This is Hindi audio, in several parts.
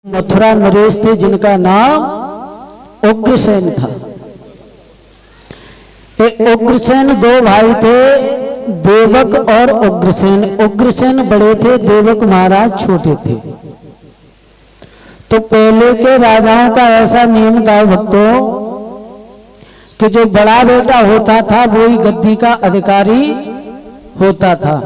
मथुरा नरेश थे जिनका नाम उग्रसेन था। ये उग्रसेन दो भाई थे, देवक और उग्रसेन। उग्रसेन बड़े थे, देवक महाराज छोटे थे। तो पहले के राजाओं का ऐसा नियम था भक्तों कि जो बड़ा बेटा होता था वो ही गद्दी का अधिकारी होता था।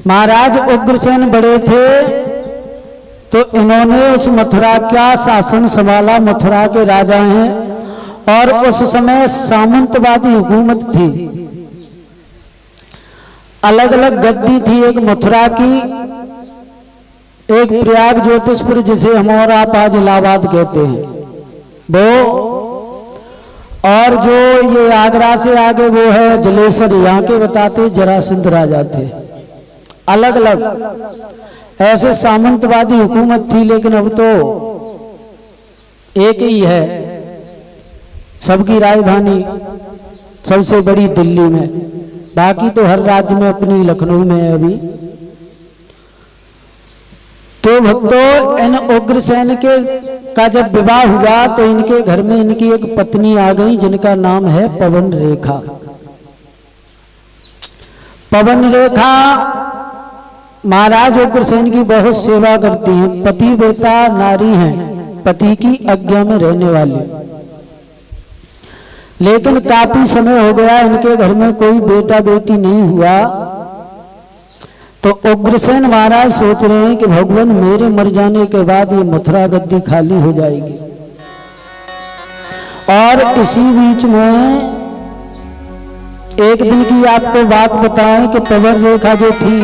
महाराज उग्रसेन बड़े थे तो इन्होंने उस मथुरा का शासन संभाला। मथुरा के राजा हैं और उस समय सामंतवादी हुकूमत थी, अलग अलग गद्दी थी। एक मथुरा की, एक प्रयाग ज्योतिषपुर जिसे हम और आप आज इलाहाबाद कहते हैं वो, और जो ये आगरा से आगे वो है जलेसर, यहाँ के बताते जरासंध राजा थे। अलग अलग ऐसे सामंतवादी हुकूमत थी, लेकिन अब तो एक ही है। सबकी राजधानी सबसे बड़ी दिल्ली में, बाकी तो हर राज्य में अपनी लखनऊ में है अभी। तो भक्तों इन उग्रसेन के का जब विवाह हुआ तो इनके घर में इनकी एक पत्नी आ गई जिनका नाम है पवन रेखा। पवन रेखा महाराज उग्रसेन की बहुत सेवा करती हैं, पतिव्रता नारी हैं, पति की आज्ञा में रहने वाली। लेकिन काफी समय हो गया इनके घर में कोई बेटा बेटी नहीं हुआ। तो उग्रसेन महाराज सोच रहे हैं कि भगवान मेरे मर जाने के बाद ये मथुरा गद्दी खाली हो जाएगी। और इसी बीच में एक दिन की आपको बात बताएं कि पवन रेखा जो थी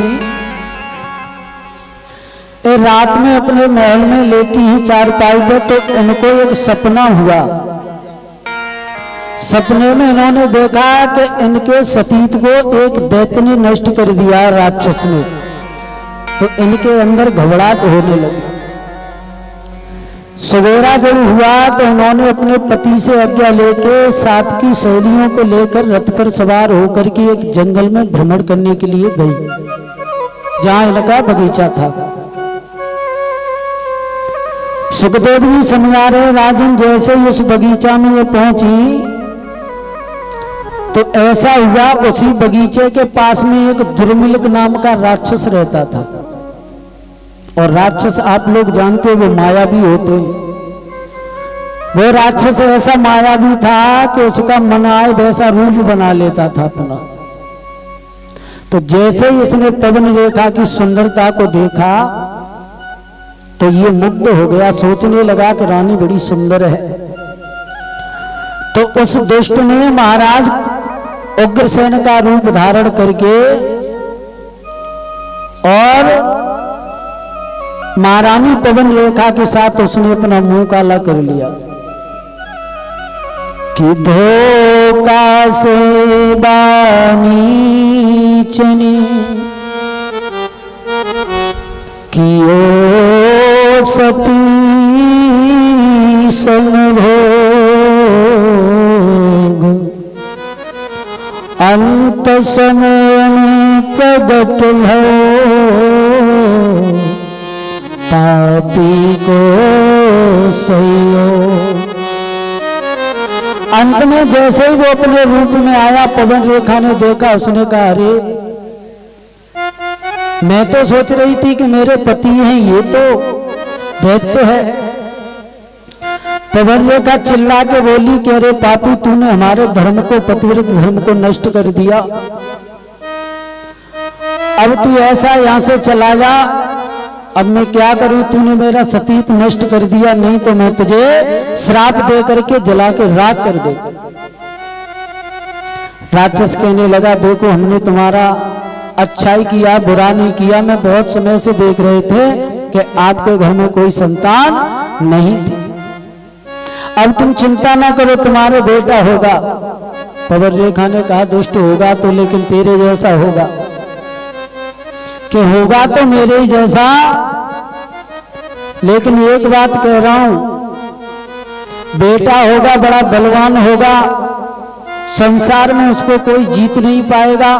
रात में अपने महल में लेटी ही चारपाई पर, तो इनको एक सपना हुआ। सपने में इन्होंने देखा कि इनके सतीत को एक दैत्य ने नष्ट कर दिया, राक्षस ने। तो इनके अंदर घबराहट होने लगी। सवेरा जब हुआ तो इन्होंने अपने पति से आज्ञा लेके साथ की सहेलियों को लेकर रथ पर सवार होकर के एक जंगल में भ्रमण करने के लिए गई, जहां इनका बगीचा था। सुखदेव जी समझा रहे राजन, जैसे ही उस बगीचा में ये पहुंची तो ऐसा हुआ उसी बगीचे के पास में एक दुर्मिलक नाम का राक्षस रहता था। और राक्षस आप लोग जानते हो वो मायावी होते हैं। वो राक्षस ऐसा मायावी था कि उसका मन आए वैसा रूप बना लेता था अपना। तो जैसे ही इसने पवन रेखा की सुंदरता को देखा तो ये मुग्ध हो गया, सोचने लगा कि रानी बड़ी सुंदर है। तो उस दुष्ट ने महाराज उग्रसेन का रूप धारण करके और महारानी पवन रेखा के साथ उसने अपना मुंह काला कर लिया कि धोखा से बानी चनी कियो सती संभोग अंत समय में प्रगट भो पापी को सहयोग। अंत में जैसे ही वो अपने रूप में आया, पवन रेखा ने देखा, उसने कहा अरे मैं तो सोच रही थी कि मेरे पति हैं, ये तो दैत्य है। पवन रेखा चिल्ला के बोली कि अरे पापी, तूने हमारे धर्म को, पतिव्रत धर्म को नष्ट कर दिया। अब तू ऐसा यहां से चला जा, अब मैं क्या करूं, तूने मेरा सतीत नष्ट कर दिया, नहीं तो मैं तुझे श्राप दे करके जला के राख कर दे। राक्षस कहने लगा देखो हमने तुम्हारा अच्छाई किया, बुरा नहीं किया। मैं बहुत समय से देख रहे थे कि आपके घर में कोई संतान नहीं थी। अब तुम चिंता ना करो, तुम्हारे बेटा होगा। पवन रेखा ने कहा दुष्ट होगा तो, लेकिन तेरे जैसा होगा। कि होगा तो मेरे ही जैसा, लेकिन एक बात कह रहा हूं, बेटा होगा बड़ा बलवान होगा, संसार में उसको कोई जीत नहीं पाएगा।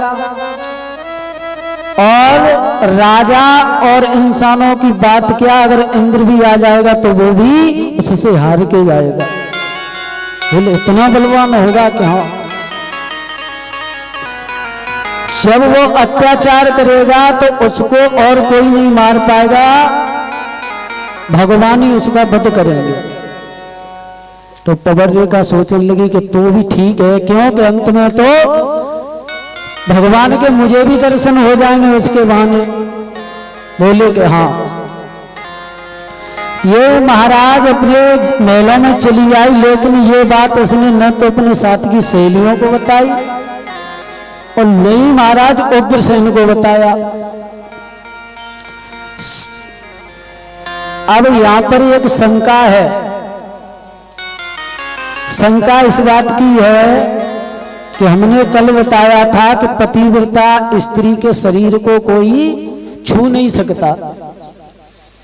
और राजा और इंसानों की बात क्या, अगर इंद्र भी आ जाएगा तो वो भी उससे हार के जाएगा। बोले इतना बलवान होगा कि हाँ, जब वो अत्याचार करेगा तो उसको और कोई नहीं मार पाएगा, भगवान ही उसका वध करेंगे। तो प्रवररेखा सोचने लगी कि तो भी ठीक है, क्योंकि अंत में तो भगवान के मुझे भी दर्शन हो जाएंगे उसके बहाने। बोले कि हाँ। ये महाराज अपने महलों में चली आई, लेकिन ये बात इसने न तो अपने साथ की सहेलियों को बताई और नहीं महाराज उग्रसेन को बताया। अब यहां पर एक शंका है, शंका इस बात की है कि हमने कल बताया था कि पतिव्रता स्त्री के शरीर को कोई छू नहीं सकता,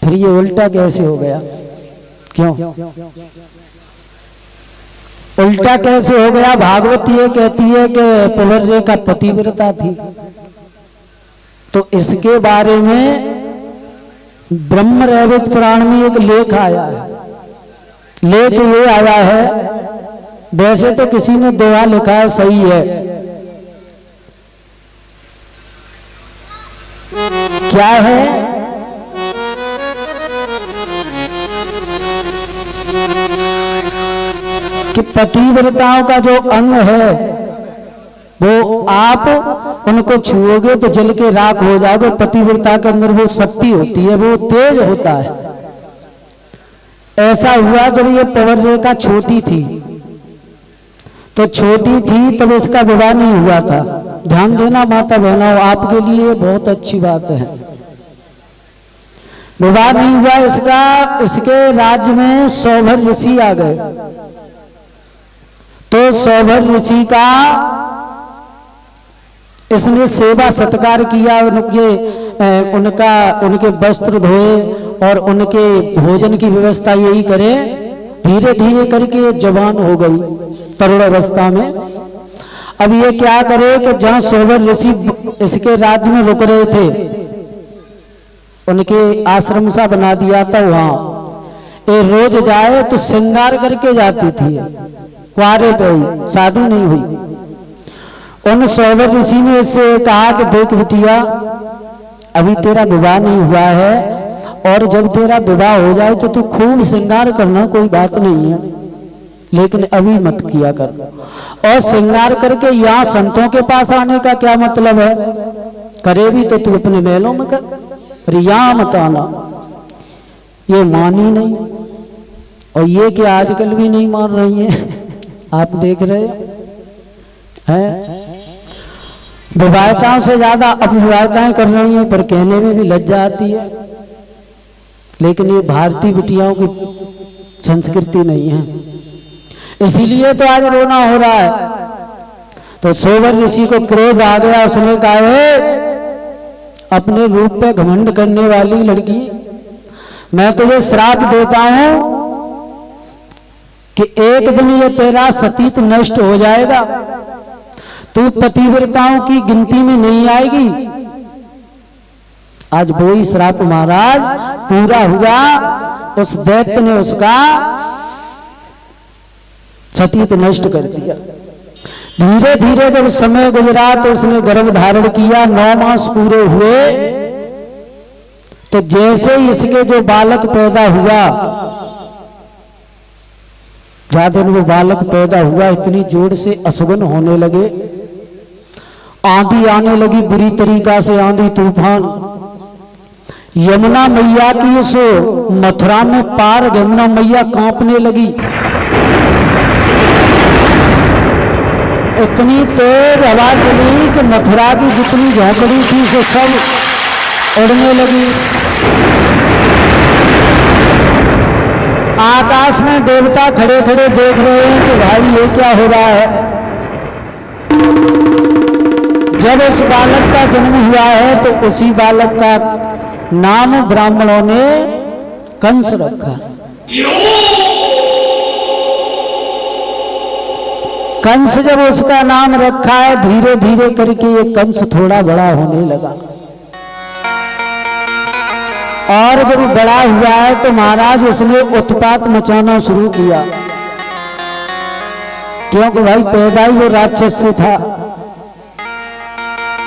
फिर ये उल्टा कैसे हो गया? क्यों उल्टा कैसे हो गया? भागवत ये कहती है कि प्रवररेखा पतिव्रता थी, तो इसके बारे में ब्रह्म रैवत पुराण में एक लेख आया है। लेख ये आया है, वैसे तो किसी ने दोहा लिखा है, सही है। क्या है कि पतिव्रताओं का जो अंग है वो आप उनको छुओगे तो जल के राख हो जाओगे। पतिव्रता के अंदर वो शक्ति होती है, वो तेज होता है। ऐसा हुआ जब ये प्रवररेखा छोटी थी, तो छोटी थी तब इसका विवाह नहीं हुआ था। ध्यान देना माता बहनों, आपके लिए बहुत अच्छी बात है। विवाह नहीं हुआ इसका, इसके राज्य में सौभर ऋषि आ गए। तो सौभर ऋषि का इसने सेवा सत्कार किया, उनके वस्त्र धोए और उनके भोजन की व्यवस्था यही करे। धीरे धीरे करके जवान हो गई तरुण अवस्था में। अब ये क्या करे कि जहां सौभर ऋषि इसके राज्य में रुक रहे थे, उनके आश्रम सा बना दिया था। वहां ये रोज जाए तो श्रृंगार करके जाती थी, कुआरे पे ही, शादी नहीं हुई। उन सौभर ऋषि ने इससे कहा कि देख बिटिया, अभी तेरा विवाह नहीं हुआ है, और जब तेरा विवाह हो जाए तो तू खूब श्रृंगार करना, कोई बात नहीं है, लेकिन अभी मत किया कर। और श्रृंगार करके यहाँ संतों के पास आने का क्या मतलब है? करे भी तो तू अपने महलों में कर, और यहाँ मत आना। ये मानी नहीं, और ये कि आजकल भी नहीं मान रही है। आप देख रहे हैं, विवाहिताओं से ज्यादा अपविवाहिताएं कर रही हैं, पर कहने में भी लज्जा आती है। लेकिन ये भारतीय बिटियाओं की संस्कृति नहीं है, इसीलिए तो आज रोना हो रहा है। तो सौभर ऋषि को क्रोध आ गया, उसने कहा अपने रूप पे घमंड करने वाली लड़की, मैं तुझे श्राप देता हूं कि एक दिन ये तेरा सतीत्व नष्ट हो जाएगा, तू पतिव्रताओं की गिनती में नहीं आएगी। आज वो ही श्राप महाराज पूरा हुआ। उस दैत्य ने उसका सतीत्व नष्ट कर दिया। धीरे धीरे जब समय गुजरा तो उसने गर्भ धारण किया। 9 मास पूरे हुए तो जैसे इसके जो बालक पैदा हुआ, ज्यादा वो बालक पैदा हुआ, इतनी जोर से अशुगन होने लगे, आंधी आने लगी, बुरी तरीका से आंधी तूफान। यमुना मैया की उस मथुरा में पार यमुना मैया कांपने लगी। इतनी तेज हवा चली कि मथुरा की जितनी झोंपड़ी थी सो सब उड़ने लगी। आकाश में देवता खड़े खड़े देख रहे हैं कि भाई ये क्या हो रहा है। जब उस बालक का जन्म हुआ है तो उसी बालक का नाम ब्राह्मणों ने कंस रखा। कंस जब उसका नाम रखा है, धीरे धीरे करके ये कंस थोड़ा बड़ा होने लगा। और जब बड़ा हुआ है तो महाराज उसने उत्पात मचाना शुरू किया, क्योंकि भाई पैदा ही वो राक्षस से था,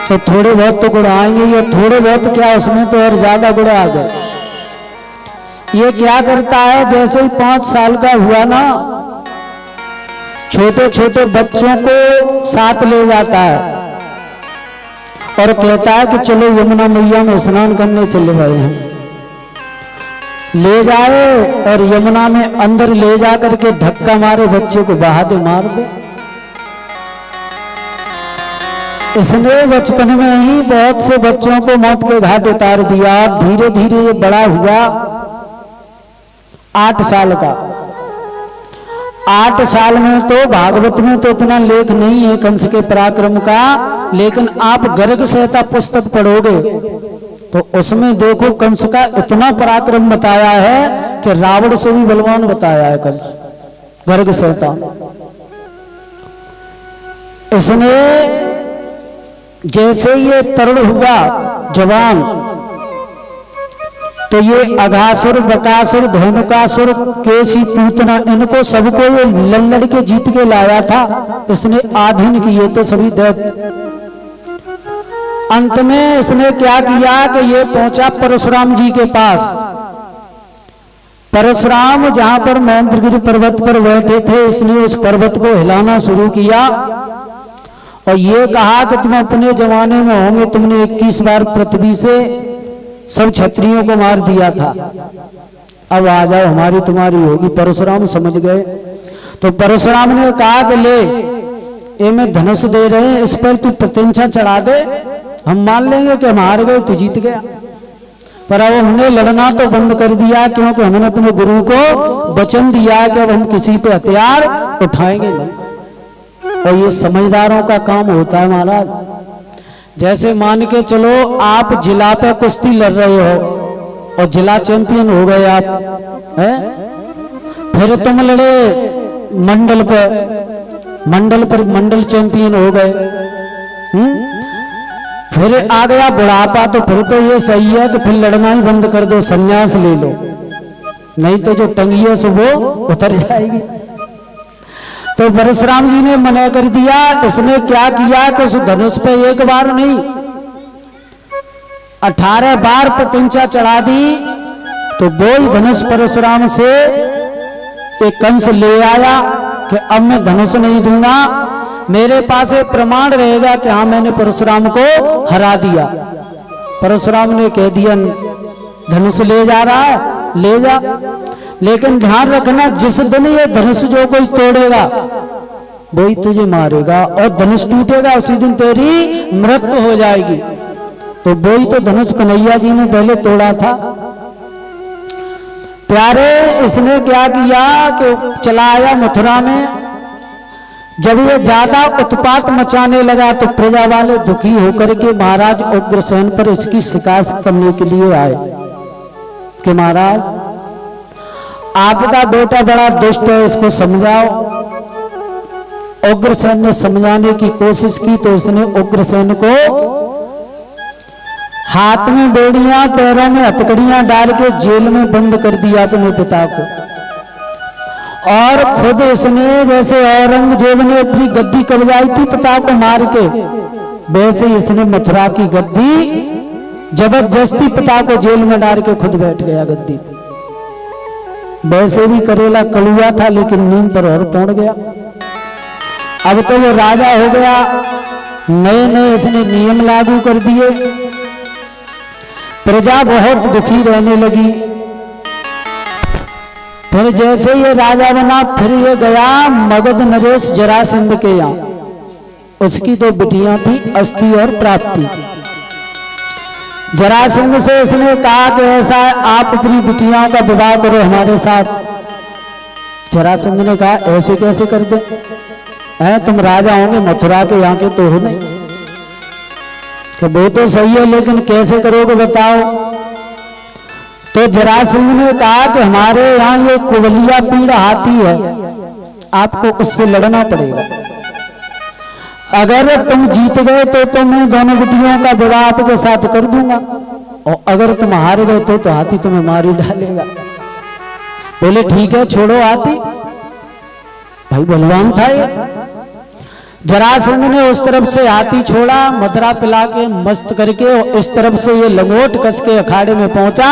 तो थोड़े बहुत तो गुण आएंगे, ये थोड़े बहुत क्या उसमें तो और ज्यादा गुण आ गए। ये क्या करता है, जैसे ही 5 साल का हुआ ना, छोटे छोटे बच्चों को साथ ले जाता है और कहता है कि चलो यमुना मैया में स्नान करने चले गए हैं। ले जाए और यमुना में अंदर ले जा करके धक्का मारे, बच्चे को बहा दे, मार दे। इसने बचपन में ही बहुत से बच्चों को मौत के घाट उतार दिया। धीरे धीरे ये बड़ा हुआ, 8 साल का। 8 साल में तो भागवत में तो इतना लेख नहीं है कंस के पराक्रम का, लेकिन आप गर्ग संहिता पुस्तक पढ़ोगे तो उसमें देखो कंस का इतना पराक्रम बताया है कि रावण से भी बलवान बताया है कंस, गर्ग संहिता। इसने जैसे ये तरुण हुआ जवान, तो ये अघासुर, बकासुर, धेनुकासुर, केसी, पूतना, इनको सबको ये लड़ के जीत के लाया था। इसने आधीन किए थे सभी दैत्य। अंत में इसने क्या किया कि ये पहुंचा परशुराम जी के पास। परशुराम जहां पर महेंद्रगिरी पर्वत पर बैठे थे, इसने उस पर्वत को हिलाना शुरू किया और ये कहा कि तुम अपने जमाने में होंगे, तुमने 21 बार पृथ्वी से सब क्षत्रियों को मार दिया था, अब आ जाओ हमारी तुम्हारी होगी। परशुराम समझ गए, तो परशुराम ने कहा कि ले, ये मैं धनुष दे रहे हैं, इस पर तू प्रतिज्ञा चढ़ा दे, हम मान लेंगे कि हम हार गए, तू जीत गया। पर अब हमने लड़ना तो बंद कर दिया, क्योंकि हमने अपने गुरु को वचन दिया कि अब हम किसी पे हथियार उठाएंगे नहीं। और ये समझदारों का काम होता है महाराज। जैसे मान के चलो आप जिला पे कुश्ती लड़ रहे हो और जिला चैंपियन हो गए आप, हैं? फिर तुम लड़े मंडल पर मंडल चैंपियन हो गए, फिर आ गया बुढ़ापा, तो फिर तो ये सही है कि फिर लड़ना ही बंद कर दो, संन्यास ले लो, नहीं तो जो टंगी है सो वो उतर जाएगी। तो परशुराम जी ने मना कर दिया। इसने क्या किया कि उस धनुष पे एक बार नहीं 18 बार प्रतिज्ञा चढ़ा दी। तो वो ही धनुष परशुराम से एक कंस ले आया कि अब मैं धनुष नहीं दूंगा, मेरे पास एक प्रमाण रहेगा कि हाँ मैंने परशुराम को हरा दिया। परशुराम ने कह दिया धनुष ले जा रहा है, ले जा, लेकिन ध्यान रखना जिस दिन ये धनुष जो कोई तोड़ेगा वही तुझे मारेगा, और धनुष टूटेगा उसी दिन तेरी मृत्यु हो जाएगी। तो वही तो धनुष कन्हैया जी ने पहले तोड़ा था। प्यारे, इसने क्या किया कि चला आया मथुरा में। जब ये ज्यादा उत्पात मचाने लगा तो प्रजा वाले दुखी होकर के महाराज उग्रसेन पर इसकी शिकायत करने के लिए आए कि महाराज आपका बेटा बड़ा दुष्ट है, इसको समझाओ। उग्रसेन ने समझाने की कोशिश की तो इसने उग्रसेन को हाथ में बेड़ियां, पैरों में हथकड़ियां डाल के जेल में बंद कर दिया अपने पिता को। और खुद इसने, जैसे औरंगजेब ने अपनी गद्दी कब्जाई थी पिता को मार के, वैसे इसने मथुरा की गद्दी जबरदस्ती पिता को जेल में डाल के खुद बैठ गया गद्दी। वैसे भी करेला कड़ुआ था, लेकिन नींद पर और पहुंच गया। अब तो वो राजा हो गया। नए नए इसने नियम लागू कर दिए, प्रजा बहुत दुखी रहने लगी। फिर जैसे ये राजा बना, फिर ये गया मगध नरेश जरासंध के यहाँ। उसकी 2 बिटियां थी, अस्ति और प्राप्ति। जरासंध से इसने कहा कि ऐसा आप अपनी बिटियां का विवाह करो हमारे साथ। जरासंध ने कहा ऐसे कैसे कर दे, तुम राजा होंगे मथुरा के, यहाँ के तो हो नहीं। तो वो तो सही है, लेकिन कैसे करोगे बताओ। तो जरासंध ने कहा कि हमारे यहाँ ये कुवलिया पीड़ हाथी है, आपको उससे लड़ना पड़ेगा। अगर तुम जीत गए तो मैं दोनों बिटियों का विवाह आपके साथ कर दूंगा, और अगर तुम हार गए तो हाथी तुम्हें मार ही डालेगा। बोले ठीक है छोड़ो हाथी। भाई बलवान था ये। जरासंध ने उस तरफ से हाथी छोड़ा, मदरा पिला के मस्त करके, और इस तरफ से ये लंगोट कस के अखाड़े में पहुंचा।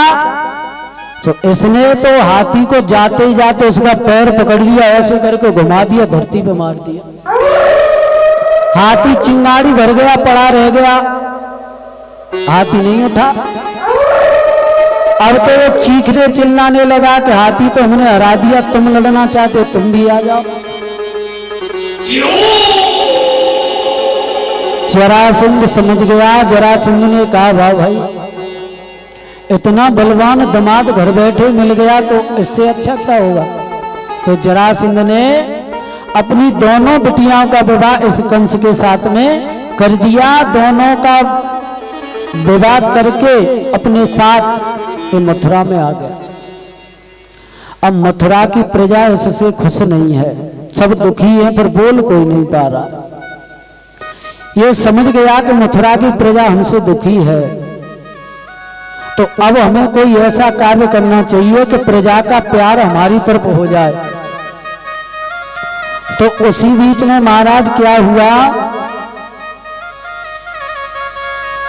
तो इसने तो हाथी को जाते ही जाते उसका पैर पकड़ लिया, ऐसे करके घुमा दिया, धरती पे मार दिया। हाथी चिंगाड़ी भर गया, पड़ा रह गया, हाथी नहीं उठा। अब तो ये चीखने चिल्लाने लगा कि हाथी तो हमने हरा दिया, तुम लड़ना चाहते हो तुम भी आ जाओ। जरासंध समझ गया। जरासंध ने कहा वाह भाई, इतना बलवान दामाद घर बैठे मिल गया तो इससे अच्छा क्या होगा। तो जरासंध ने अपनी दोनों बिटियाओं का विवाह इस कंस के साथ में कर दिया। दोनों का विवाह करके अपने साथ ये मथुरा में आ गया। अब मथुरा की प्रजा इससे खुश नहीं है, सब दुखी है, पर बोल कोई नहीं पा रहा। ये समझ गया कि मथुरा की प्रजा हमसे दुखी है, तो अब हमें कोई ऐसा कार्य करना चाहिए कि प्रजा का प्यार हमारी तरफ हो जाए। तो उसी बीच में महाराज क्या हुआ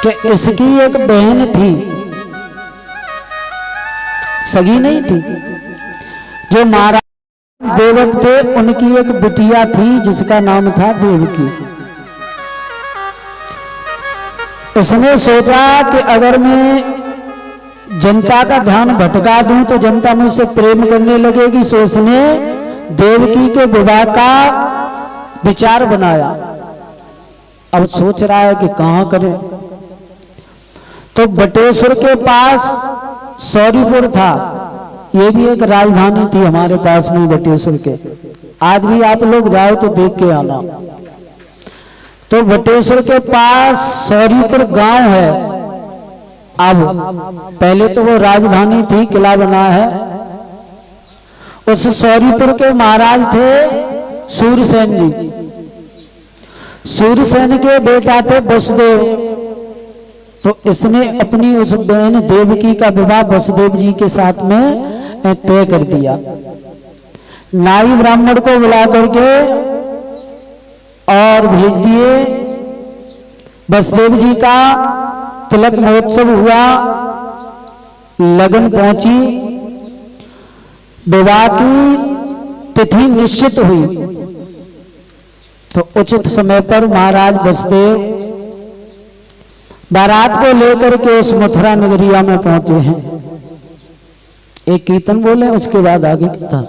कि इसकी एक बहन थी, सगी नहीं थी, जो महाराज देवक थे, उनकी एक बिटिया थी जिसका नाम था देवकी। इसने सोचा कि अगर मैं जनता का ध्यान भटका दूं तो जनता मुझसे प्रेम करने लगेगी। सो इसने देवकी के विवाह का विचार बनाया। अब सोच रहा है कि कहां करें। तो बटेश्वर के पास सौरीपुर था, ये भी एक राजधानी थी हमारे पास में बटेश्वर के। आज भी आप लोग जाओ तो देख के आना। तो बटेश्वर के पास सौरीपुर गांव है। अब पहले तो वो राजधानी थी, किला बना है। उस सौरीपुर के महाराज थे सूरसेन जी। सूरसेन के बेटा थे वसुदेव। तो इसने अपनी उस बहन देवकी का विवाह वसुदेव जी के साथ में तय कर दिया। नाई ब्राह्मण को बुला करके और भेज दिए। वसुदेव जी का तिलक महोत्सव हुआ, लगन पहुंची, विवाह की तिथि निश्चित हुई। तो उचित समय पर महाराज वसुदेव बारात को लेकर के उस मथुरा नगरिया में पहुंचे हैं। एक कीर्तन बोले, उसके बाद आगे कथा।